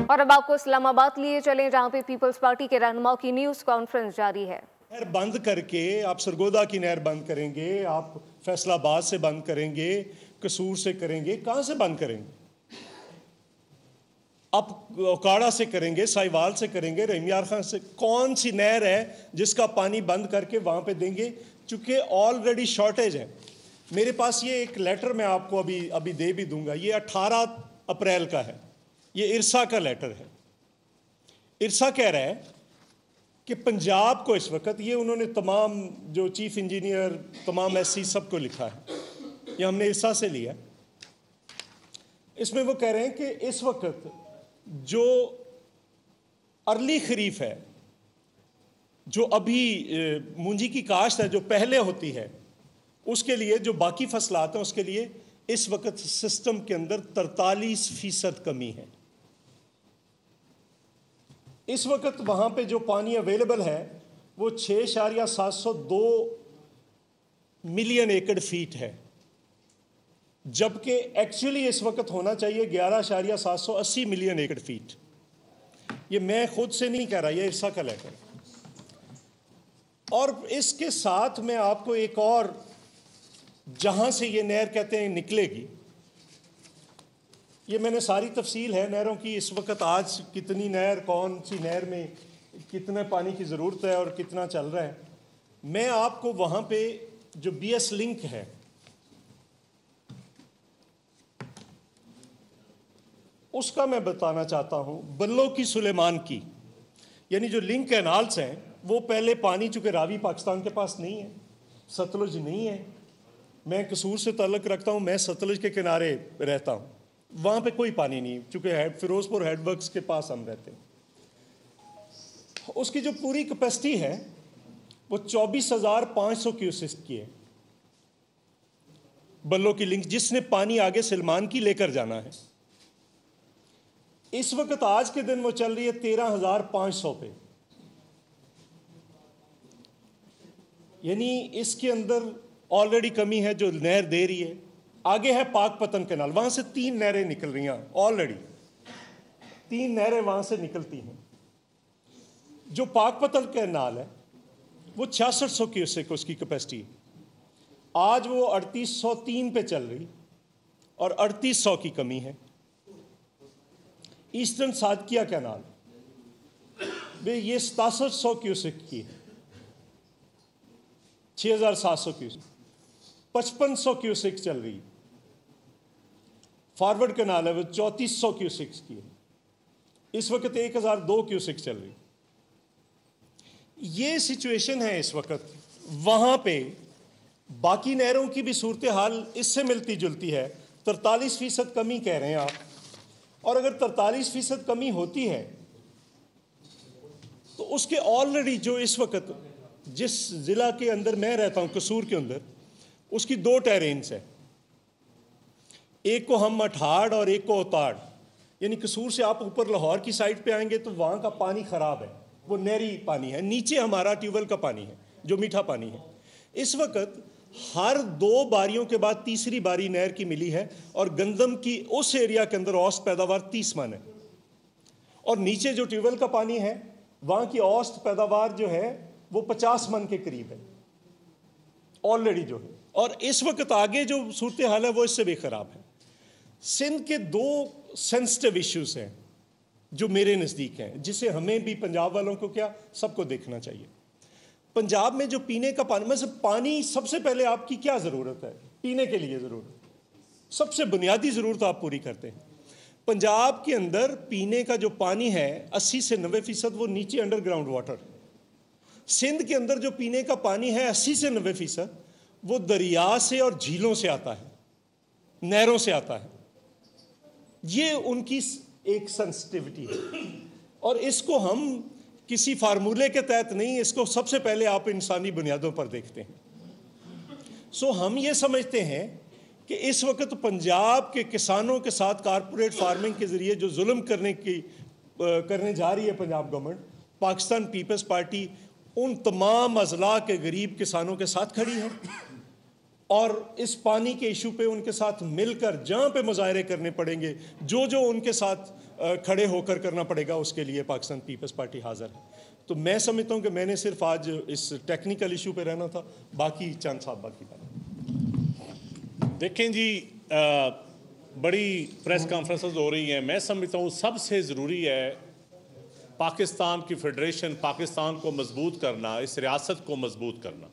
और अब आपको इस्लामाबाद लिए चलें, जहां पे पीपल्स पार्टी के रहनुमाओं की न्यूज़ कॉन्फ्रेंस जारी है। नहर बंद करके आप सरगोदा की नहर बंद करेंगे, आप फैसलाबाद से बंद करेंगे, कसूर से करेंगे, कहाँ से बंद करेंगे? आप ओकाड़ा से करेंगे, साहिवाल से करेंगे, रहीमयार खान से? कौन सी नहर है जिसका पानी बंद करके वहाँ पे देंगे? चूँकि ऑलरेडी शॉर्टेज है। मेरे पास ये एक लेटर मैं आपको अभी दे भी दूंगा, ये 18 अप्रैल का है, ये इरसा का लेटर है। इरसा कह रहा है कि पंजाब को इस वक्त, ये उन्होंने तमाम जो चीफ इंजीनियर, तमाम एससी सबको लिखा है, ये हमने इरसा से लिया। इसमें वो कह रहे हैं कि इस वक्त जो अर्ली खरीफ है, जो अभी मूंजी की काश्त है, जो पहले होती है, उसके लिए जो बाकी फसलात हैं उसके लिए इस वक्त सिस्टम के अंदर 43% कमी है। इस वक्त वहाँ पे जो पानी अवेलेबल है वो 6.702 मिलियन एकड़ फीट है, जबकि एक्चुअली इस वक्त होना चाहिए 11.780 मिलियन एकड़ फीट। ये मैं खुद से नहीं कह रहा, ये इरसा का लेटर। और इसके साथ मैं आपको एक और, जहाँ से ये नहर कहते हैं निकलेगी, ये मैंने सारी तफसील है नहरों की। इस वक्त आज कितनी नहर, कौन सी नहर में कितने पानी की ज़रूरत है और कितना चल रहा है, मैं आपको वहाँ पे जो BS लिंक है, उसका मैं बताना चाहता हूँ। बल्लो की सुलेमान की, यानी जो लिंक कैनाल्स हैं, वो पहले पानी चूँकि रावी पाकिस्तान के पास नहीं है, सतलुज नहीं है। मैं कसूर से ताल्लुक़ रखता हूँ, मैं सतलुज के किनारे रहता हूँ, वहाँ पे कोई पानी नहीं, चूँकि फिरोजपुर हेडवर्क्स के पास हम रहते हैं। उसकी जो पूरी कैपेसिटी है वो 24,500 क्यूसेक की है, बल्लो की लिंक, जिसने पानी आगे सलमान की लेकर जाना है। इस वक्त आज के दिन वो चल रही है 13,500 पे, यानी इसके अंदर ऑलरेडी कमी है जो नहर दे रही है। आगे है पाकपतन कैनाल, वहां से 3 नहरें निकल रही हैं, ऑलरेडी 3 नहरें वहां से निकलती हैं। जो पाकपतन कैनाल है वो 6600 क्यूसेक उसकी कैपेसिटी है, आज वो 3803 पे चल रही और 3800 की कमी है। ईस्टर्न सादकिया कैनाल वे ये 6700 क्यूसेक की है, 6700 क्यूसेक, 5500 क्यूसेक चल रही। फॉरवर्ड कैनाल है वो 3400 क्यूसेक की है, इस वक्त 1002 क्यूसेक चल रही। ये सिचुएशन है इस वक्त। वहां पे बाकी नहरों की भी सूरत हाल इससे मिलती जुलती है। 43% कमी कह रहे हैं आप, और अगर 43% कमी होती है तो उसके ऑलरेडी जो इस वक्त जिस ज़िला के अंदर मैं रहता हूं, कसूर के अंदर, उसकी 2 टेरेन्स है, एक को हम अठाड़ और एक को उताड़। यानी कसूर से आप ऊपर लाहौर की साइड पे आएंगे तो वहाँ का पानी ख़राब है, वो नहरी पानी है। नीचे हमारा ट्यूबवेल का पानी है जो मीठा पानी है। इस वक्त हर 2 बारियों के बाद तीसरी बारी नहर की मिली है, और गंदम की उस एरिया के अंदर औसत पैदावार 30 मन है, और नीचे जो ट्यूबवेल का पानी है वहाँ की औसत पैदावार जो है वो 50 मन के करीब है ऑलरेडी जो है। और इस वक्त आगे जो सूरत हाल है वो इससे भी ख़राब है। सिंध के 2 सेंसिटिव इश्यूज़ हैं जो मेरे नज़दीक हैं, जिसे हमें भी, पंजाब वालों को क्या, सबको देखना चाहिए। पंजाब में जो पीने का पानी, मतलब पानी, सबसे पहले आपकी क्या ज़रूरत है? पीने के लिए ज़रूरत, सबसे बुनियादी ज़रूरत आप पूरी करते हैं। पंजाब के अंदर पीने का जो पानी है 80 से 90% वो नीचे अंडरग्राउंड वाटर। सिंध के अंदर जो पीने का पानी है 80 से 90% वो दरिया से और झीलों से आता है, नहरों से आता है। ये उनकी एक सेंसिटिविटी है, और इसको हम किसी फार्मूले के तहत नहीं, इसको सबसे पहले आप इंसानी बुनियादों पर देखते हैं। सो हम ये समझते हैं कि इस वक्त पंजाब के किसानों के साथ कारपोरेट फार्मिंग के ज़रिए जो जुल्म करने जा रही है Punjab government, Pakistan Peoples Party उन तमाम अजला के गरीब किसानों के साथ खड़ी है, और इस पानी के इशू पे उनके साथ मिलकर जहाँ पे मुजाहरे करने पड़ेंगे, जो जो उनके साथ खड़े होकर करना पड़ेगा, उसके लिए पाकिस्तान पीपल्स पार्टी हाजिर है। तो मैं समझता हूँ कि मैंने सिर्फ आज इस टेक्निकल इशू पे रहना था, बाकी चंद साहब बाकी बात। देखें जी, बड़ी प्रेस कॉन्फ्रेंसेस हो रही हैं। मैं समझता हूँ सबसे ज़रूरी है पाकिस्तान की फेडरेशन, पाकिस्तान को मजबूत करना, इस रियासत को मजबूत करना।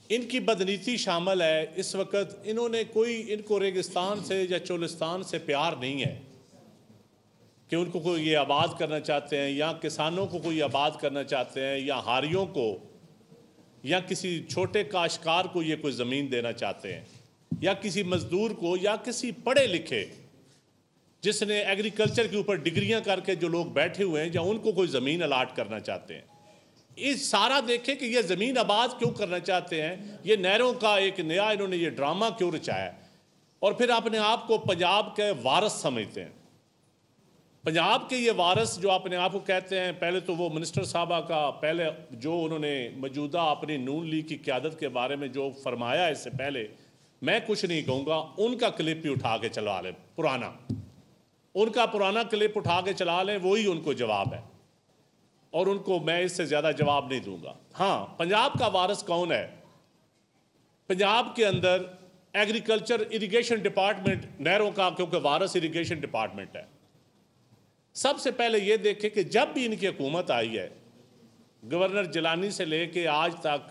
इनकी बदनीति शामिल है। इस वक्त इनको रेगिस्तान से या चोलिस्तान से प्यार नहीं है कि उनको कोई ये आबाद करना चाहते हैं, या किसानों को कोई आबाद करना चाहते हैं, या हारियों को या किसी छोटे काश्तकार को ये कोई ज़मीन देना चाहते हैं, या किसी मजदूर को, या किसी पढ़े लिखे जिसने एग्रीकल्चर के ऊपर डिग्रियां करके जो लोग बैठे हुए हैं, या उनको कोई ज़मीन अलाट करना चाहते हैं। इस सारा देखें कि ये ज़मीन आबाद क्यों करना चाहते हैं, ये नहरों का एक नया इन्होंने ये ड्रामा क्यों रचाया, और फिर अपने आप को पंजाब के वारिस समझते हैं। पंजाब के ये वारिस जो अपने आप को कहते हैं, पहले तो वो मिनिस्टर साहबा का पहले जो उन्होंने मौजूदा अपनी नून लीग की क़यादत के बारे में जो फरमाया, इससे पहले मैं कुछ नहीं कहूँगा, उनका क्लिप ही उठा के चला लें, उनका पुराना क्लिप उठा के चला लें, वही उनको जवाब है, और उनको मैं इससे ज़्यादा जवाब नहीं दूंगा। हाँ, पंजाब का वारिस कौन है? पंजाब के अंदर एग्रीकल्चर इरिगेशन डिपार्टमेंट, नहरों का क्योंकि वारिस इरिगेशन डिपार्टमेंट है। सबसे पहले ये देखें कि जब भी इनकी हुकूमत आई है, गवर्नर जिलानी से लेके आज तक,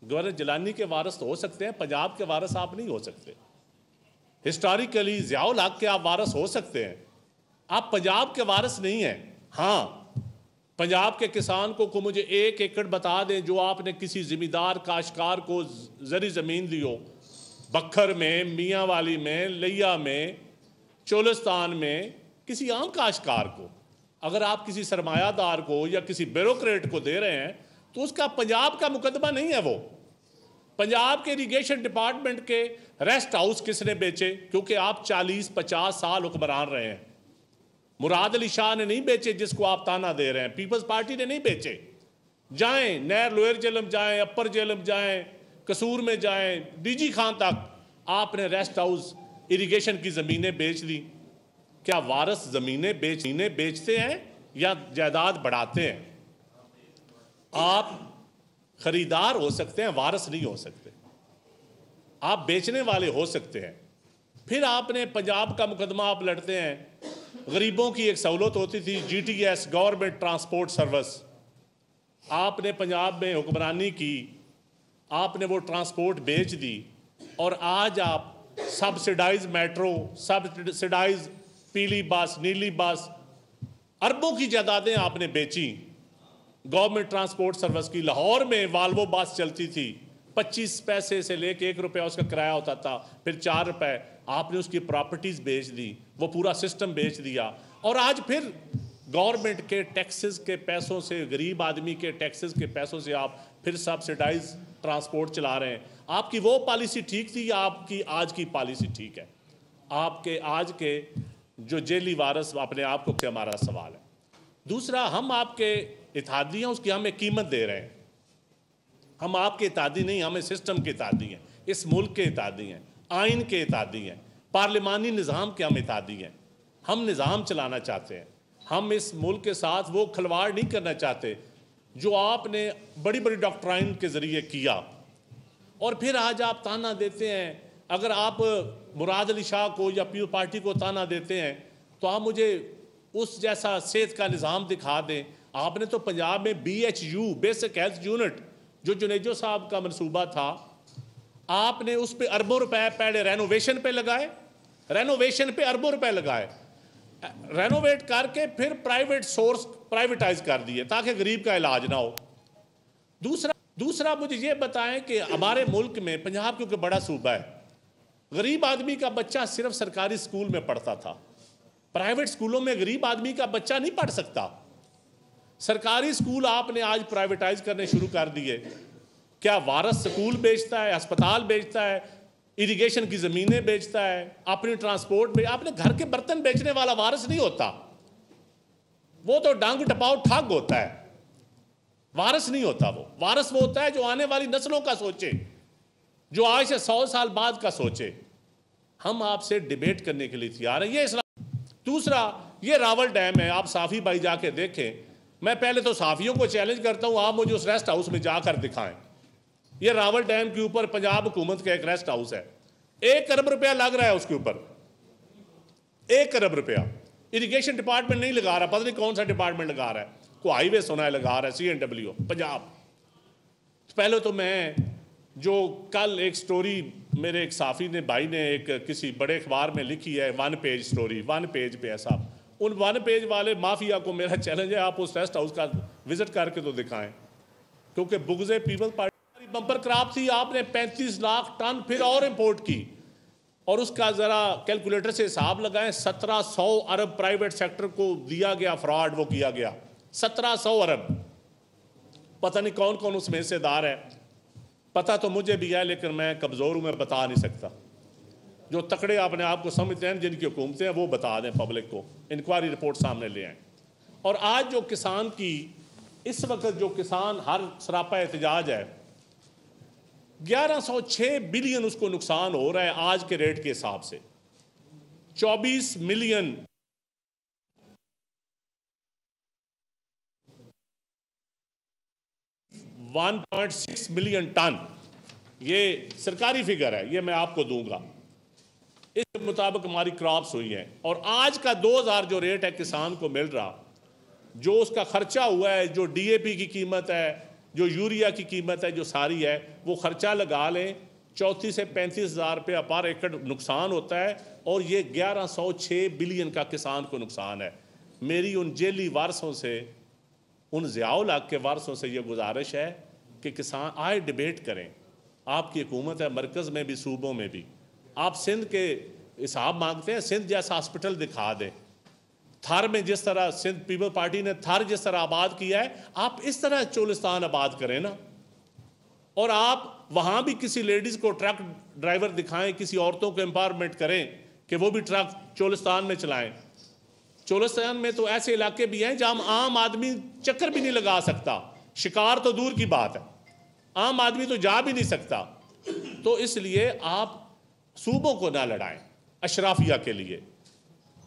गवर्नर जिलानी के वारिस तो हो सकते हैं, पंजाब के वारिस आप नहीं हो सकते। हिस्टोरिकली ज़ियाउल हक के आप वारिस हो सकते हैं, आप पंजाब के वारिस नहीं हैं। हाँ, पंजाब के किसान को मुझे 1 एकड़ बता दें जो आपने किसी ज़िमींदार काश्तकार को ज़री ज़मीन दी हो, बखर में, मियाँ वाली में, लिया में, चोलिस्तान में, किसी आम काश्तकार को अगर आप किसी सरमायादार को या किसी ब्यूरोक्रेट को दे रहे हैं तो उसका पंजाब का मुकदमा नहीं है। वो पंजाब के इरिगेशन डिपार्टमेंट के रेस्ट हाउस किसने बेचे? क्योंकि आप 40-50 साल हुक्मरान रहे हैं। मुराद अली शाह ने नहीं बेचे जिसको आप ताना दे रहे हैं, पीपल्स पार्टी ने नहीं बेचे। जाएं नहर लोअर जेलम जाएं, अपर जेलम जाएं, कसूर में जाएं, डीजी खान तक आपने रेस्ट हाउस इरिगेशन की ज़मीनें बेच दी। क्या वारिस ज़मीनें बेचते हैं या जायदाद बढ़ाते हैं? आप खरीदार हो सकते हैं, वारिस नहीं हो सकते। आप बेचने वाले हो सकते हैं। फिर आपने पंजाब का मुकदमा आप लड़ते हैं। गरीबों की एक सहूलत होती थी, GTS, गवर्नमेंट ट्रांसपोर्ट सर्विस। आपने पंजाब में हुक्मरानी की, आपने वो ट्रांसपोर्ट बेच दी, और आज आप सब्सिडाइज मेट्रो, सब्सिडाइज पीली बस, नीली बस, अरबों की जायदादें आपने बेची गवर्नमेंट ट्रांसपोर्ट सर्विस की। लाहौर में वाल्वो बस चलती थी, 25 पैसे से लेके 1 रुपया उसका किराया होता था, फिर 4 रुपए। आपने उसकी प्रॉपर्टीज़ बेच दी, वो पूरा सिस्टम बेच दिया, और आज फिर गवर्नमेंट के टैक्सेस के पैसों से, गरीब आदमी के टैक्सेस के पैसों से आप फिर सब्सिडाइज ट्रांसपोर्ट चला रहे हैं। आपकी वो पॉलिसी ठीक थी या आपकी आज की पॉलिसी ठीक है? आपके आज के जो जेली वारिस अपने आप को, क्या हमारा सवाल है। दूसरा, हम आपके इत्तेहादी हैं, उसकी हमें कीमत दे रहे हैं। हम आपके इत्तेहादी नहीं, हमें सिस्टम के इत्तेहादी हैं, इस मुल्क के इत्तेहादी हैं, आइन के इत्तेहादी हैं, पार्लिमानी निज़ाम के हम इत्तेहादी हैं। हम निज़ाम चलाना चाहते हैं। हम इस मुल्क के साथ वो खिलवाड़ नहीं करना चाहते जो आपने बड़ी बड़ी डॉक्ट्राइन के ज़रिए किया, और फिर आज आप ताना देते हैं। अगर आप मुराद अली शाह को या पीपल्स पार्टी को ताना देते हैं तो आप मुझे उस जैसा सेहत का निज़ाम दिखा दें। आपने तो पंजाब में BHU, बेसिक हेल्थ यूनिट, जो जुनेजो साहब का मनसूबा था, आपने उस पर अरबों रुपए पहले रेनोवेशन पे लगाए, रेनोवेशन पे अरबों रुपए लगाए, रेनोवेट करके फिर प्राइवेट सोर्स प्राइवेटाइज कर दिए ताकि गरीब का इलाज ना हो। दूसरा मुझे ये बताएं कि हमारे मुल्क में, पंजाब क्योंकि बड़ा सूबा है, गरीब आदमी का बच्चा सिर्फ सरकारी स्कूल में पढ़ता था। प्राइवेट स्कूलों में गरीब आदमी का बच्चा नहीं पढ़ सकता। सरकारी स्कूल आपने आज प्राइवेटाइज करने शुरू कर दिए। क्या वारिस स्कूल बेचता है, अस्पताल बेचता है, इरिगेशन की ज़मीनें बेचता है, अपनी ट्रांसपोर्ट में? आपने घर के बर्तन बेचने वाला वारिस नहीं होता, वो तो डांग टपाओ ठग होता है। वारिस नहीं होता वो। वारिस वो होता है जो आने वाली नस्लों का सोचे, जो आज से 100 साल बाद का सोचे। हम आपसे डिबेट करने के लिए तैयार हैं। ये दूसरा, ये रावल डैम है, आप साफ़ी भाई जाके देखें। मैं पहले तो साफ़ियों को चैलेंज करता हूँ, आप मुझे उस रेस्ट हाउस में जाकर दिखाएं। ये रावल डैम के ऊपर पंजाब हुकूमत का एक रेस्ट हाउस है, 1 अरब रुपया लग रहा है उसके ऊपर, 1 अरब रुपया। इरिगेशन डिपार्टमेंट नहीं लगा रहा, पता नहीं कौन सा डिपार्टमेंट लगा रहा है, कोई हाईवे सुना है लगा रहा है, CNW पंजाब। पहले तो मैं जो कल एक स्टोरी मेरे एक साफ़ी ने भाई ने एक किसी बड़े अखबार में लिखी है, 1 पेज स्टोरी, 1 पेज पे है साहब, उन 1 पेज वाले माफिया को मेरा चैलेंज है, आप उस रेस्ट हाउस का विजिट करके तो दिखाएं, क्योंकि बुग़्ज़े पीपल्स पार्टी बम्पर क्रॉप थी। आपने 35 लाख टन फिर और इम्पोर्ट की, और उसका ज़रा कैलकुलेटर से हिसाब लगाएं, 1700 अरब प्राइवेट सेक्टर को दिया गया, फ्रॉड वो किया गया, 1700 अरब। पता नहीं कौन कौन उसमें हिस्सेदार है, पता तो मुझे भी है, लेकिन मैं कमज़ोर हूँ, मैं बता नहीं सकता। जो तकड़े अपने आप को समझते हैं, जिनकी हुकूमतें हैं, वो बता दें पब्लिक को, इंक्वायरी रिपोर्ट सामने ले आएँ। और आज जो किसान की इस वक्त जो किसान हर सरापा एहतजाज है, 1106 बिलियन उसको नुकसान हो रहा है आज के रेट के हिसाब से। 24 मिलियन 1.6 मिलियन टन, ये सरकारी फिगर है, ये मैं आपको दूंगा। इसके मुताबिक हमारी क्रॉप्स हुई हैं, और आज का 2000 जो रेट है किसान को मिल रहा, जो उसका खर्चा हुआ है, जो DAP की कीमत है, जो यूरिया की कीमत है, जो सारी है, वो खर्चा लगा लें, 34 से 35 हज़ार रुपया पर एकड़ नुकसान होता है, और ये 1106 बिलियन का किसान को नुकसान है। मेरी उन जेली वारसों से, उन ज़ियाउल हक के वारसों से ये गुजारिश है कि किसान आए डिबेट करें। आपकी हुकूमत है मरकज़ में भी, सूबों में भी, आप सिंध के हिसाब मांगते हैं, सिंध जैसा हॉस्पिटल दिखा दें। थर में जिस तरह सिंध पीपल पार्टी ने थर जिस तरह आबाद किया है, आप इस तरह चोलिस्तान आबाद करें ना। और आप वहाँ भी किसी लेडीज़ को ट्रक ड्राइवर दिखाएं, किसी औरतों को एम्पावरमेंट करें कि वो भी ट्रक चोलिस्तान में चलाएं। चोलिस्तान में तो ऐसे इलाके भी हैं जहाँ आम आदमी चक्कर भी नहीं लगा सकता, शिकार तो दूर की बात है, आम आदमी तो जा भी नहीं सकता। तो इसलिए आप सूबों को ना लड़ाएं अशराफिया के लिए,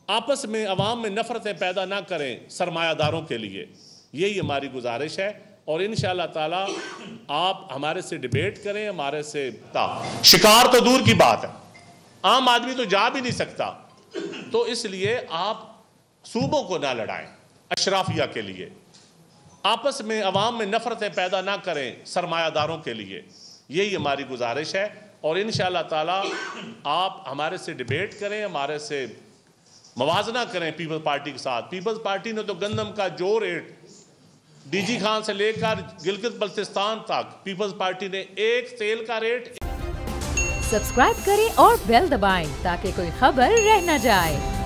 आपस में अवाम में नफरतें पैदा ना करें सरमायादारों के लिए, यही हमारी गुजारिश है। और इंशाअल्लाह ताला आप हमारे से डिबेट करें, हमारे से शिकार तो दूर की बात है, आम आदमी तो जा भी नहीं सकता। तो इसलिए आप सूबों को ना लड़ाएं अशराफिया के लिए, आपस में अवाम में नफरतें पैदा ना करें सरमायादारों के लिए, यही हमारी गुजारिश है। और इंशाअल्लाह ताला आप हमारे से डिबेट करें, हमारे से मवाजना करें पीपल्स पार्टी के साथ। पीपल्स पार्टी ने तो गंदम का जो रेट DG खान से लेकर गिलगित बल्तिस्तान तक, पीपल्स पार्टी ने एक तेल का रेट। सब्सक्राइब करें और बेल दबाएं ताकि कोई खबर रह न जाए।